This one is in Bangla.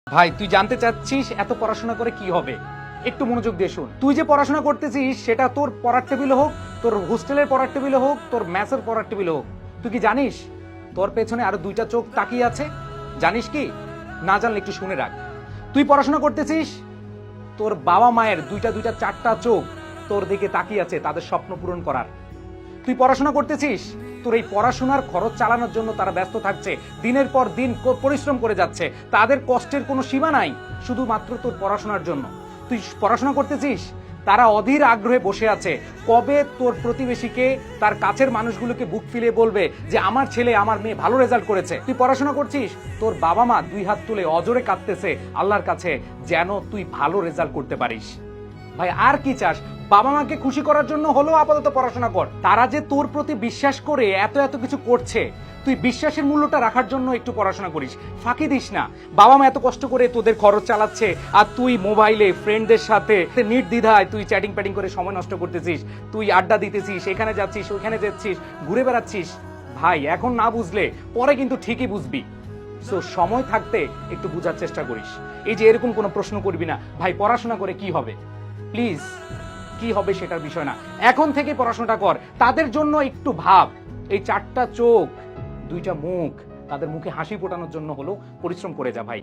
ভাই তুই জানতে চাচ্ছিস এত পড়াশোনা করে কি হবে? একটু মনোযোগ দিয়ে শুন। তুই যে পড়াশোনা করতেছিস সেটা তোর পড়ার টেবিলে হোক, তোর হোস্টেলের পড়ার টেবিলে হোক, তোর ম্যাথের পড়ার টেবিলে হোক, তুই কি জানিস তোর পেছনে আরো দুইটা চোখ তাকিয়ে আছে? জানিস কি? না জানলে একটু শুনে রাখ। তুই পড়াশোনা করতেছিস, তোর বাবা মায়ের দুইটা দুইটা চারটা চোখ তোর দিকে তাকিয়ে আছে তাদের স্বপ্ন পূরণ করার। তুই পড়াশোনা করতেছিস, তোর এই পড়াশোনার খরচ চালানোর জন্য তারা ব্যস্ত থাকছে, দিনের পর দিন পরিশ্রম করে যাচ্ছে, তাদের কষ্টের কোনো সীমা নাই শুধুমাত্র তোর পড়াশোনার জন্য। তুই পড়াশোনা করতেছিস, তারা অধীর আগ্রহে বসে আছে কবে তোর প্রতিবেশীকে, তার কাছের মানুষগুলোকে বুক ফিলিয়ে বলবে যে আমার ছেলে আমার মেয়ে ভালো রেজাল্ট করেছে। তুই পড়াশোনা করছিস, তোর বাবা মা দুই হাত তুলে অজরে কাঁদতেছে আল্লাহর কাছে যেন তুই ভালো রেজাল্ট করতে পারিস। ভাই আর কি চাস? বাবা মাকে খুশি করার জন্য হলেও আপাতত পড়াশোনা কর। তারা যে তোর প্রতি বিশ্বাস করে এত এত কিছু করছে, তুই বিশ্বাসের মূল্যটা রাখার জন্য একটু পড়াশোনা করিস, ফাঁকি দিস না। বাবা মা এত কষ্ট করে তোদের খরচ চালাচ্ছে আর তুই মোবাইলে ফ্রেন্ডদের সাথে নির্দ্বিধায় তুই চ্যাটিং প্যাটিং করে সময় নষ্ট করতেছিস, তুই আড্ডা দিতেছিস, এখানে যাচ্ছিস ওইখানে যাচ্ছিস, ঘুরে বেড়াচ্ছিস। ভাই এখন না বুঝলে পরে কিন্তু ঠিকই বুঝবি। সো সময় থাকতে একটু বোঝার চেষ্টা করিস। এই যে এরকম কোনো প্রশ্ন করবি না ভাই পড়াশোনা করে কি হবে, প্লিজ। কি হবে সেটার বিষয় না, এখন থেকে পড়াশোনাটা কর। তাদের জন্য একটু ভাব, এই চারটা চোখ দুইটা মুখ, তাদের মুখে হাসি ফোটানোর জন্য হলো পরিশ্রম করে যা ভাই।